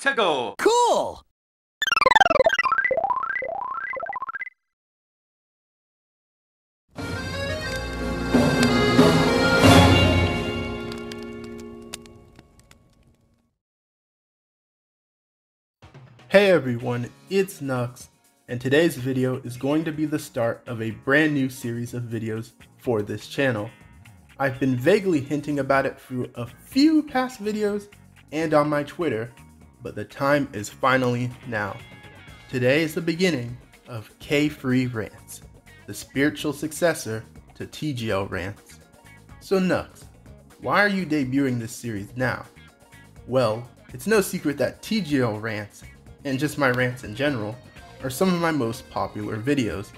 ago. Cool! Hey everyone, it's 𝘃𝑗𝗫𝙧𝙀𝙀, and today's video is going to be the start of a brand new series of videos for this channel. I've been vaguely hinting about it through a few past videos and on my Twitter, but the time is finally now. Today is the beginning of K3 Rants, the spiritual successor to TGL Rants. So 𝘃𝑗𝗫𝙧𝙀, why are you debuting this series now? Well, it's no secret that TGL Rants, and just my rants in general, are some of my most popular videos,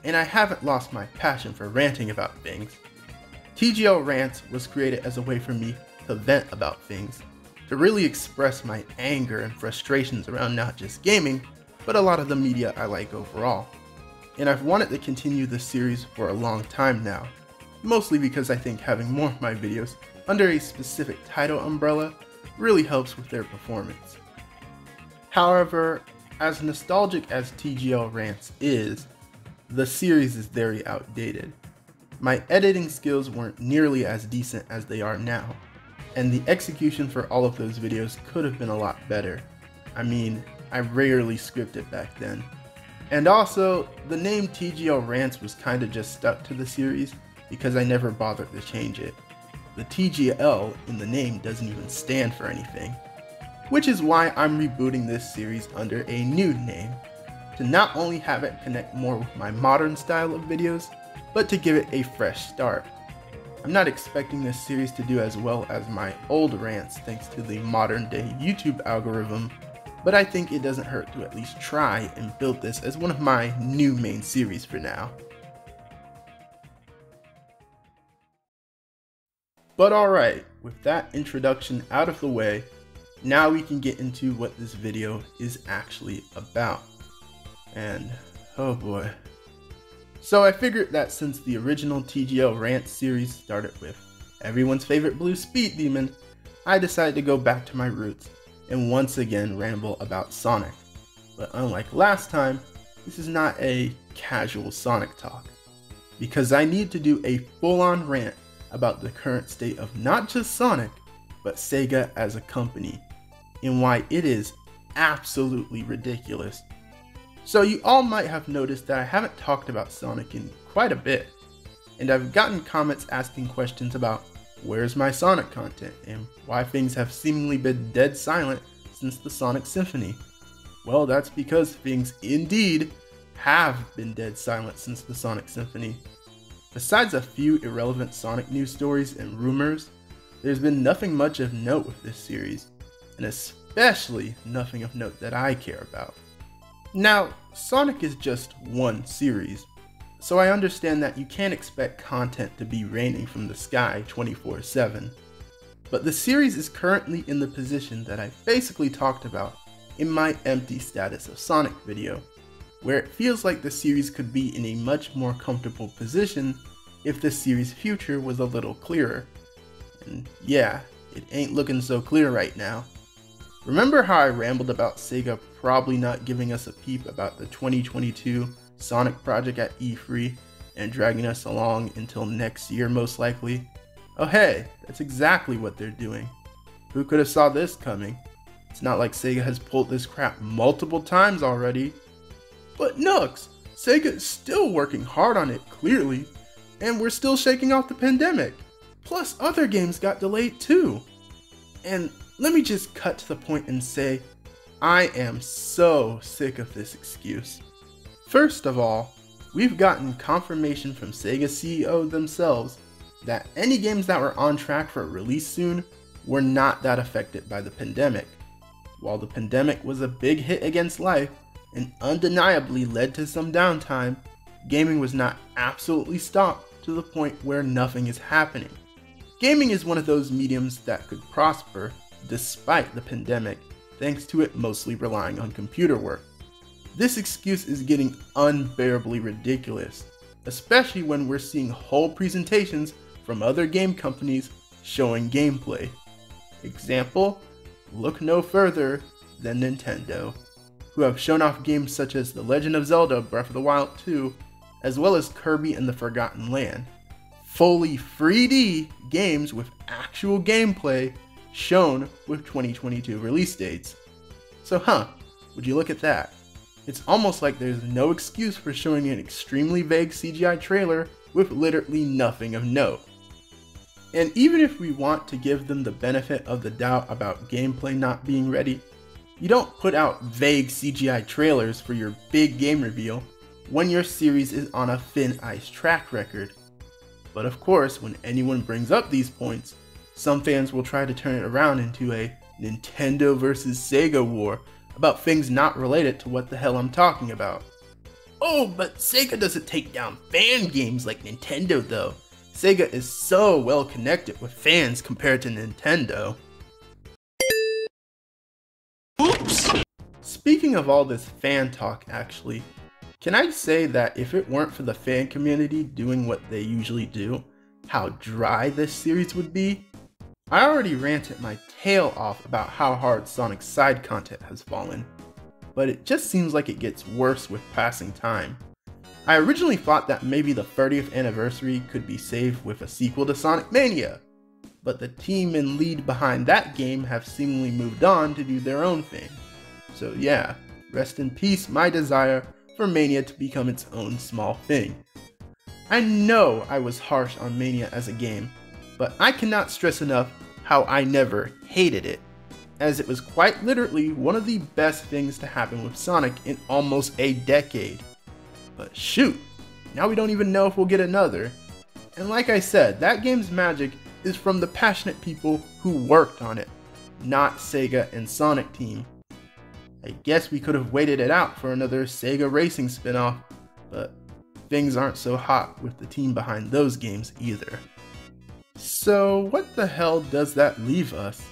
and I haven't lost my passion for ranting about things. TGL Rants was created as a way for me to vent about things, to really express my anger and frustrations around not just gaming, but a lot of the media I like overall. And I've wanted to continue this series for a long time now, mostly because I think having more of my videos under a specific title umbrella really helps with their performance. However, as nostalgic as TGL Rants is, the series is very outdated. My editing skills weren't nearly as decent as they are now, and the execution for all of those videos could have been a lot better. I mean, I rarely scripted back then. And also, the name TGL Rants was kinda just stuck to the series because I never bothered to change it. The TGL in the name doesn't even stand for anything. Which is why I'm rebooting this series under a new name, to not only have it connect more with my modern style of videos, but to give it a fresh start. I'm not expecting this series to do as well as my old rants thanks to the modern day YouTube algorithm, but I think it doesn't hurt to at least try and build this as one of my new main series for now. But alright, with that introduction out of the way, now we can get into what this video is actually about. And oh boy. So I figured that since the original TGL Rants series started with everyone's favorite blue speed demon, I decided to go back to my roots and once again ramble about Sonic. But unlike last time, this is not a casual Sonic talk, because I need to do a full-on rant about the current state of not just Sonic, but Sega as a company, and why it is absolutely ridiculous. So you all might have noticed that I haven't talked about Sonic in quite a bit, and I've gotten comments asking questions about where's my Sonic content and why things have seemingly been dead silent since the Sonic Symphony. Well, that's because things indeed have been dead silent since the Sonic Symphony. Besides a few irrelevant Sonic news stories and rumors, there's been nothing much of note with this series, and especially nothing of note that I care about. Now, Sonic is just one series, so I understand that you can't expect content to be raining from the sky 24/7. But the series is currently in the position that I basically talked about in my empty status of Sonic video, where it feels like the series could be in a much more comfortable position if the series' future was a little clearer. And yeah, it ain't looking so clear right now. Remember how I rambled about Sega probably not giving us a peep about the 2022 Sonic project at E3 and dragging us along until next year most likely? Oh hey, that's exactly what they're doing. Who could have saw this coming? It's not like Sega has pulled this crap multiple times already. But 𝘃𝑗𝗫𝙧𝙀, Sega is still working hard on it clearly, and we're still shaking off the pandemic. Plus other games got delayed too. And let me just cut to the point and say, I am so sick of this excuse. First of all, we've gotten confirmation from Sega CEO themselves that any games that were on track for release soon were not that affected by the pandemic. While the pandemic was a big hit against life and undeniably led to some downtime, gaming was not absolutely stopped to the point where nothing is happening. Gaming is one of those mediums that could prosper despite the pandemic, thanks to it mostly relying on computer work. This excuse is getting unbearably ridiculous, especially when we're seeing whole presentations from other game companies showing gameplay. Example, look no further than Nintendo, who have shown off games such as The Legend of Zelda Breath of the Wild 2, as well as Kirby and the Forgotten Land. Fully 3D games with actual gameplay shown with 2022 release dates. So would you look at that? It's almost like there's no excuse for showing an extremely vague CGI trailer with literally nothing of note. And even if we want to give them the benefit of the doubt about gameplay not being ready, you don't put out vague CGI trailers for your big game reveal when your series is on a thin ice track record. But of course, when anyone brings up these points, some fans will try to turn it around into a Nintendo versus Sega war about things not related to what the hell I'm talking about. Oh, but Sega doesn't take down fan games like Nintendo though. Sega is so well connected with fans compared to Nintendo. Oops! Speaking of all this fan talk actually, can I say that if it weren't for the fan community doing what they usually do, how dry this series would be? I already ranted my tail off about how hard Sonic's side content has fallen, but it just seems like it gets worse with passing time. I originally thought that maybe the 30th anniversary could be saved with a sequel to Sonic Mania, but the team and lead behind that game have seemingly moved on to do their own thing. So yeah, rest in peace my desire for Mania to become its own small thing. I know I was harsh on Mania as a game, but I cannot stress enough how I never hated it, as it was quite literally one of the best things to happen with Sonic in almost a decade. But shoot, now we don't even know if we'll get another. And like I said, that game's magic is from the passionate people who worked on it, not Sega and Sonic Team. I guess we could have waited it out for another Sega Racing spinoff, but things aren't so hot with the team behind those games either. So what the hell does that leave us?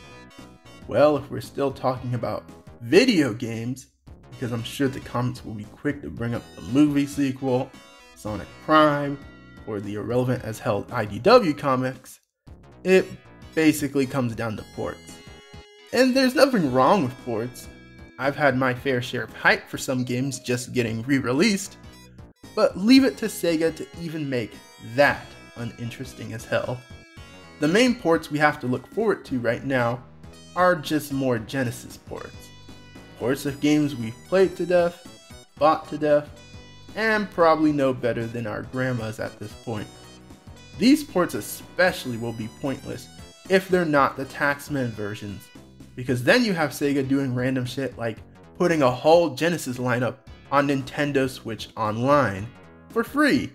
Well, if we're still talking about video games, because I'm sure the comments will be quick to bring up the movie sequel, Sonic Prime, or the irrelevant as hell IDW comics, it basically comes down to ports. And there's nothing wrong with ports. I've had my fair share of hype for some games just getting re-released, but leave it to Sega to even make that uninteresting as hell. The main ports we have to look forward to right now are just more Genesis ports. Ports of games we've played to death, bought to death, and probably know better than our grandmas at this point. These ports especially will be pointless if they're not the Taxman versions, because then you have Sega doing random shit like putting a whole Genesis lineup on Nintendo Switch Online for free,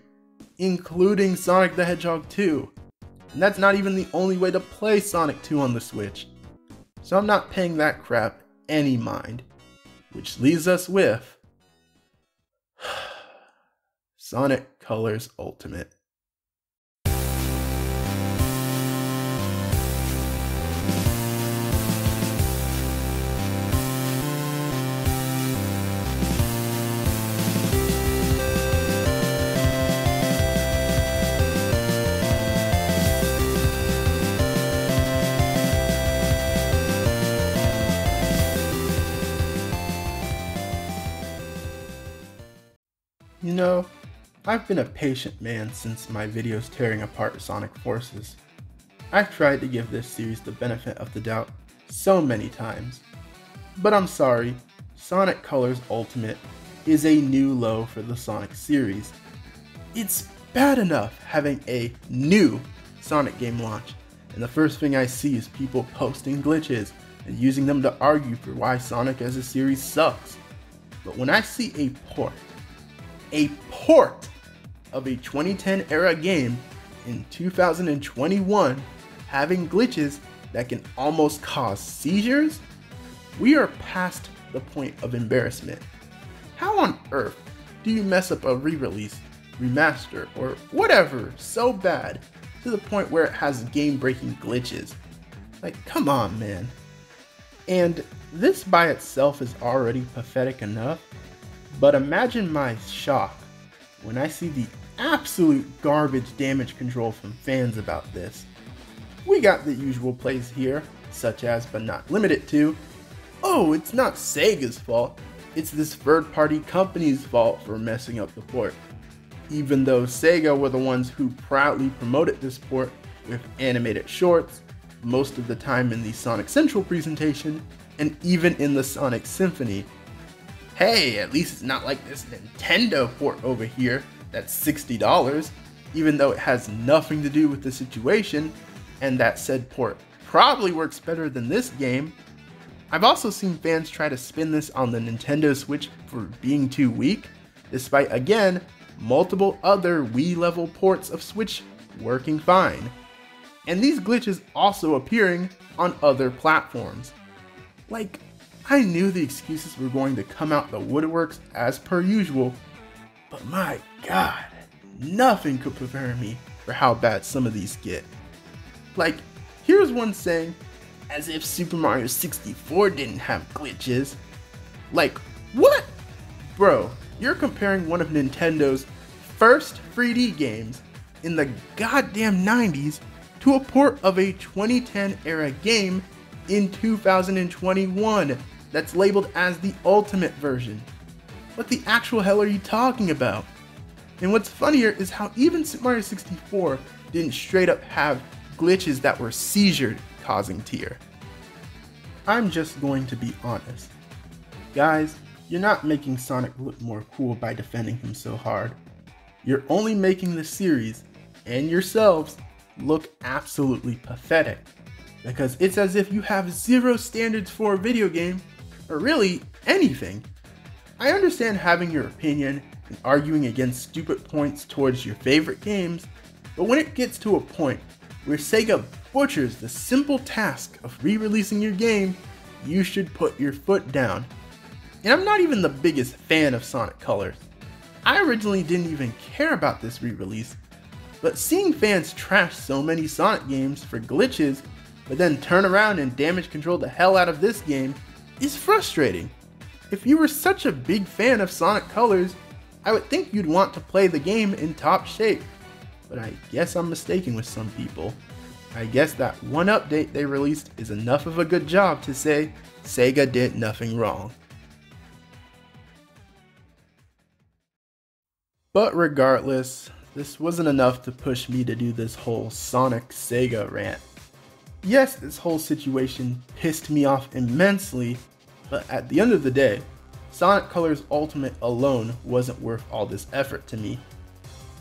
including Sonic the Hedgehog 2. And that's not even the only way to play Sonic 2 on the Switch. So I'm not paying that crap any mind. Which leaves us with Sonic Colors Ultimate. You know, I've been a patient man since my videos tearing apart Sonic Forces. I've tried to give this series the benefit of the doubt so many times. But I'm sorry, Sonic Colors Ultimate is a new low for the Sonic series. It's bad enough having a new Sonic game launch, and the first thing I see is people posting glitches and using them to argue for why Sonic as a series sucks. But when I see a port of a 2010 era game in 2021 having glitches that can almost cause seizures, we are past the point of embarrassment. How on earth do you mess up a re-release, remaster, or whatever so bad to the point where it has game-breaking glitches? Like, come on, man. And this by itself is already pathetic enough, but imagine my shock when I see the absolute garbage damage control from fans about this. We got the usual plays here, such as but not limited to oh, it's not Sega's fault, it's this third-party company's fault for messing up the port. Even though Sega were the ones who proudly promoted this port with animated shorts, most of the time in the Sonic Central presentation, and even in the Sonic Symphony. Hey, at least it's not like this Nintendo port over here that's $60, even though it has nothing to do with the situation, and that said port probably works better than this game. I've also seen fans try to spin this on the Nintendo Switch for being too weak, despite again, multiple other Wii level ports of Switch working fine. And these glitches also appearing on other platforms. Like, I knew the excuses were going to come out the woodworks as per usual, but my god, nothing could prepare me for how bad some of these get. Like, here's one saying, as if Super Mario 64 didn't have glitches. Like, what? Bro, you're comparing one of Nintendo's first 3D games in the goddamn 90s to a port of a 2010 era game in 2021 that's labeled as the Ultimate version. What the actual hell are you talking about? And what's funnier is how even Super Mario 64 didn't straight up have glitches that were seizure causing tier. I'm just going to be honest. Guys, you're not making Sonic look more cool by defending him so hard. You're only making the series, and yourselves, look absolutely pathetic. Because it's as if you have zero standards for a video game, or really anything. I understand having your opinion and arguing against stupid points towards your favorite games, but when it gets to a point where Sega butchers the simple task of re-releasing your game, you should put your foot down. And I'm not even the biggest fan of Sonic Colors. I originally didn't even care about this re-release, but seeing fans trash so many Sonic games for glitches, but then turn around and damage control the hell out of this game is frustrating. If you were such a big fan of Sonic Colors, I would think you'd want to play the game in top shape. But I guess I'm mistaken with some people. I guess that one update they released is enough of a good job to say Sega did nothing wrong. But regardless, this wasn't enough to push me to do this whole Sonic Sega rant. Yes, this whole situation pissed me off immensely, but at the end of the day, Sonic Colors Ultimate alone wasn't worth all this effort to me.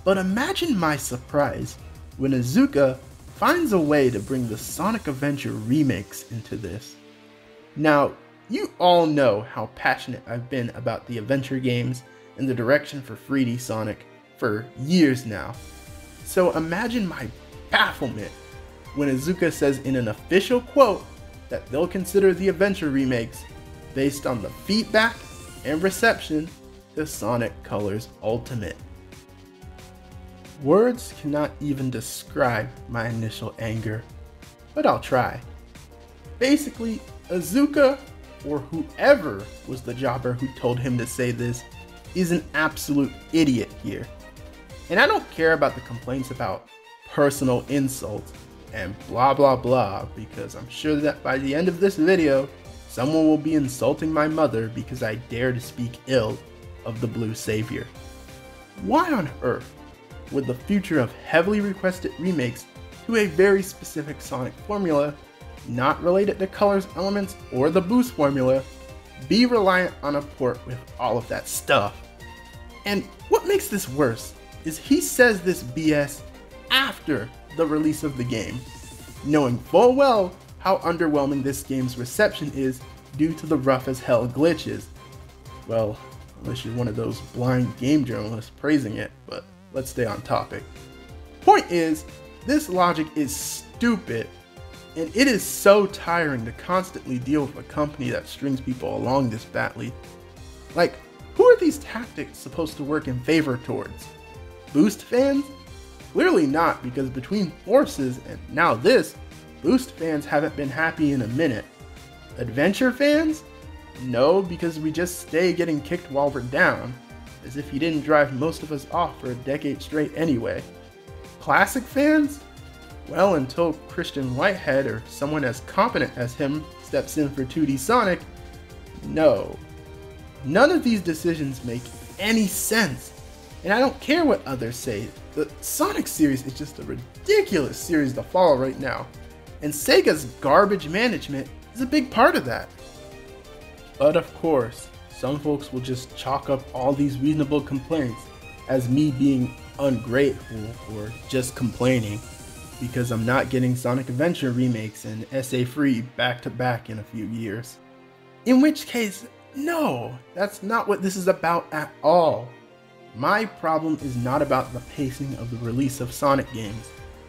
But imagine my surprise when Iizuka finds a way to bring the Sonic Adventure remakes into this. Now, you all know how passionate I've been about the adventure games and the direction for 3D Sonic for years now. So imagine my bafflement when Iizuka says in an official quote that they'll consider the adventure remakes based on the feedback and reception to Sonic Colors Ultimate. Words cannot even describe my initial anger, but I'll try. Basically, Iizuka, or whoever was the jobber who told him to say this, is an absolute idiot here. And I don't care about the complaints about personal insults and blah blah blah, because I'm sure that by the end of this video, someone will be insulting my mother because I dare to speak ill of the Blue Savior. Why on earth would the future of heavily requested remakes to a very specific Sonic formula, not related to colors, elements, or the boost formula, be reliant on a port with all of that stuff? And what makes this worse is he says this BS after the release of the game, knowing full well how underwhelming this game's reception is due to the rough as hell glitches. Well, unless you're one of those blind game journalists praising it, but let's stay on topic. Point is, this logic is stupid, and it is so tiring to constantly deal with a company that strings people along this badly. Like, who are these tactics supposed to work in favor towards? Boost fans? Clearly not, because between Forces and now this, Boost fans haven't been happy in a minute. Adventure fans? No, because we just stay getting kicked while we're down, as if he didn't drive most of us off for a decade straight anyway. Classic fans? Well, until Christian Whitehead or someone as competent as him steps in for 2D Sonic, No. None of these decisions make any sense. And I don't care what others say, the Sonic series is just a ridiculous series to follow right now. And Sega's garbage management is a big part of that. But of course, some folks will just chalk up all these reasonable complaints as me being ungrateful or just complaining because I'm not getting Sonic Adventure remakes and SA free back to back in a few years. In which case, no, that's not what this is about at all. My problem is not about the pacing of the release of Sonic games,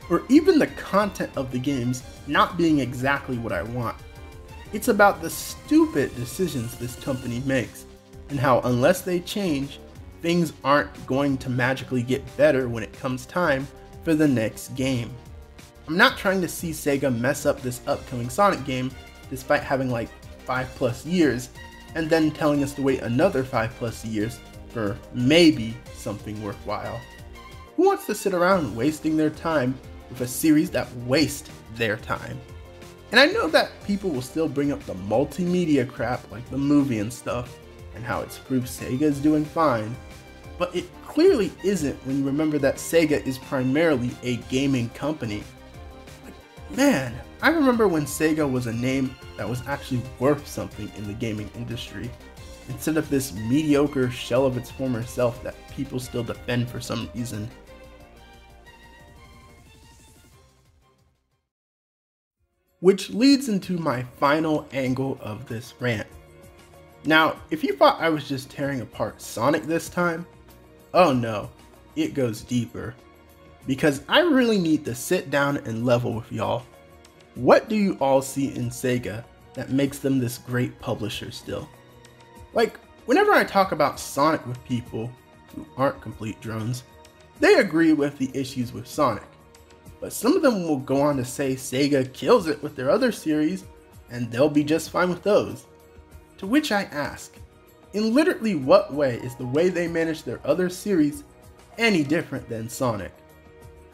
or even the content of the games not being exactly what I want. It's about the stupid decisions this company makes, and how unless they change, things aren't going to magically get better when it comes time for the next game. I'm not trying to see Sega mess up this upcoming Sonic game despite having like 5+ years, and then telling us to wait another 5+ years for maybe something worthwhile. Who wants to sit around wasting their time with a series that wastes their time? And I know that people will still bring up the multimedia crap like the movie and stuff, and how it's proof Sega is doing fine, but it clearly isn't when you remember that Sega is primarily a gaming company. Like, man, I remember when Sega was a name that was actually worth something in the gaming industry, instead of this mediocre shell of its former self that people still defend for some reason. Which leads into my final angle of this rant. Now, if you thought I was just tearing apart Sonic this time, oh no, it goes deeper. Because I really need to sit down and level with y'all. What do you all see in Sega that makes them this great publisher still? Like, whenever I talk about Sonic with people who aren't complete drones, they agree with the issues with Sonic. But some of them will go on to say Sega kills it with their other series, and they'll be just fine with those. To which I ask, in literally what way is the way they manage their other series any different than Sonic?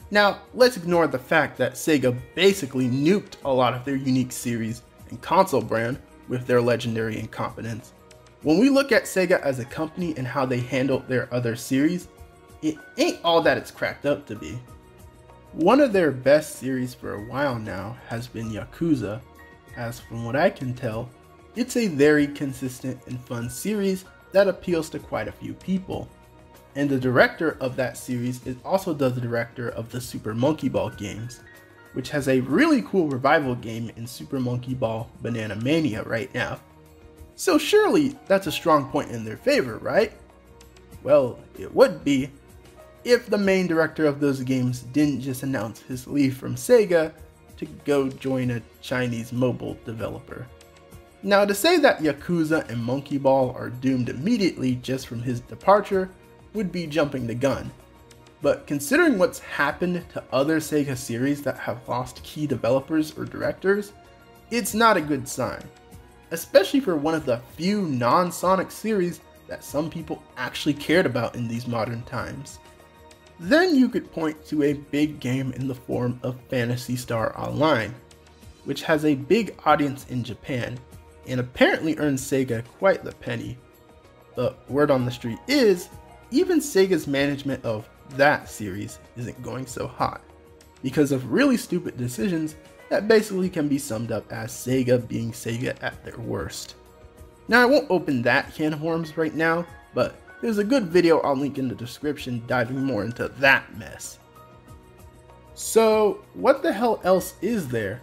Now, let's ignore the fact that Sega basically nuked a lot of their unique series and console brand with their legendary incompetence. When we look at Sega as a company and how they handle their other series, it ain't all that it's cracked up to be. One of their best series for a while now has been Yakuza, as from what I can tell, it's a very consistent and fun series that appeals to quite a few people. And the director of that series is also the director of the Super Monkey Ball games, which has a really cool revival game in Super Monkey Ball Banana Mania right now. So surely that's a strong point in their favor, right? Well, it would be if the main director of those games didn't just announce his leave from Sega to go join a Chinese mobile developer. Now, to say that Yakuza and Monkey Ball are doomed immediately just from his departure would be jumping the gun. But considering what's happened to other Sega series that have lost key developers or directors, it's not a good sign. Especially for one of the few non-Sonic series that some people actually cared about in these modern times. Then you could point to a big game in the form of Phantasy Star Online, which has a big audience in Japan, and apparently earns Sega quite the penny. The word on the street is, even Sega's management of that series isn't going so hot, because of really stupid decisions that basically can be summed up as Sega being Sega at their worst. Now, I won't open that can of worms right now, but there's a good video I'll link in the description diving more into that mess. So, what the hell else is there?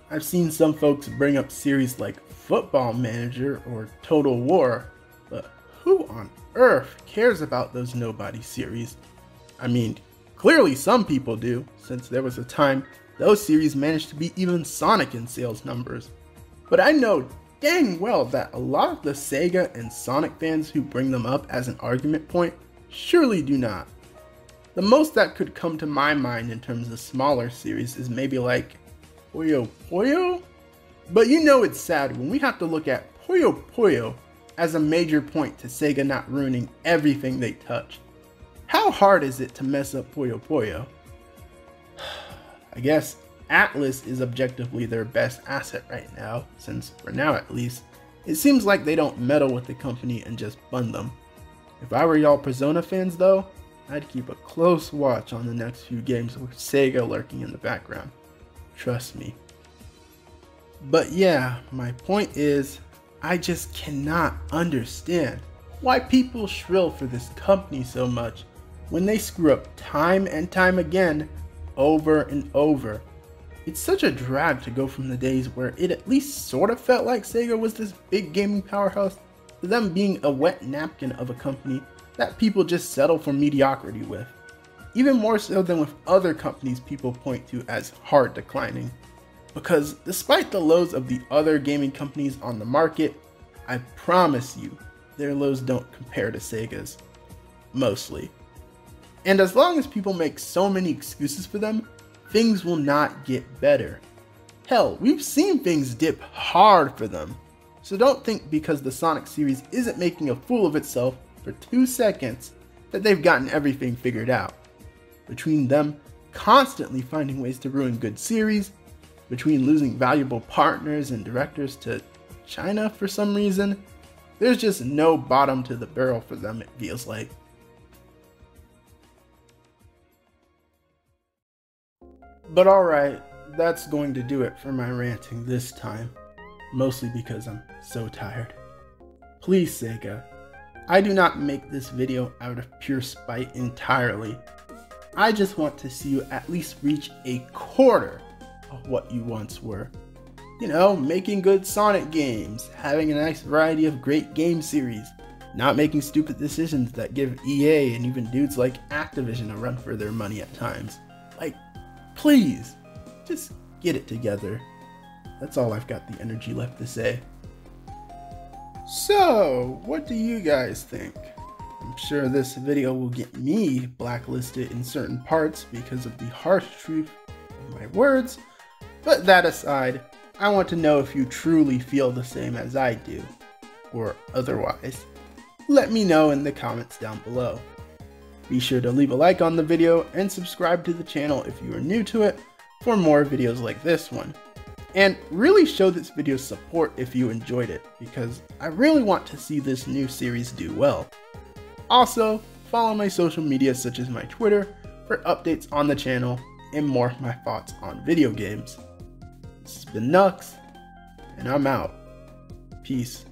I've seen some folks bring up series like Football Manager or Total War, but who on earth cares about those nobody series? I mean, clearly some people do, since there was a time those series managed to beat even Sonic in sales numbers. But I know dang well that a lot of the Sega and Sonic fans who bring them up as an argument point surely do not. The most that could come to my mind in terms of smaller series is maybe like Puyo Puyo? But you know it's sad when we have to look at Puyo Puyo as a major point to Sega not ruining everything they touch. How hard is it to mess up Puyo Puyo? I guess Atlas is objectively their best asset right now, since for now at least, It seems like they don't meddle with the company and just fund them. If I were y'all Persona fans though, I'd keep a close watch on the next few games with Sega lurking in the background. Trust me. But yeah, my point is, I just cannot understand why people shrill for this company so much when they screw up time and time again, over and over. It's such a drag to go from the days where it at least sort of felt like Sega was this big gaming powerhouse to them being a wet napkin of a company that people just settle for mediocrity with. Even more so than with other companies people point to as hard declining. Because despite the lows of the other gaming companies on the market, I promise you, their lows don't compare to Sega's. Mostly. And as long as people make so many excuses for them, things will not get better. Hell, we've seen things dip hard for them. So don't think because the Sonic series isn't making a fool of itself for 2 seconds that they've gotten everything figured out. Between them constantly finding ways to ruin good series, between losing valuable partners and directors to China for some reason, there's just no bottom to the barrel for them, it feels like. But alright, that's going to do it for my ranting this time, mostly because I'm so tired. Please Sega, I do not make this video out of pure spite entirely. I just want to see you at least reach a quarter of what you once were. You know, making good Sonic games, having a nice variety of great game series, not making stupid decisions that give EA and even dudes like Activision a run for their money at times. Like, please, just get it together. That's all I've got the energy left to say. So, what do you guys think? I'm sure this video will get me blacklisted in certain parts because of the harsh truth of my words, but that aside, I want to know if you truly feel the same as I do, or otherwise. Let me know in the comments down below. Be sure to leave a like on the video and subscribe to the channel if you are new to it for more videos like this one. And really show this video support if you enjoyed it, because I really want to see this new series do well. Also, follow my social media such as my Twitter for updates on the channel and more of my thoughts on video games. This has been Nux, and I'm out. Peace.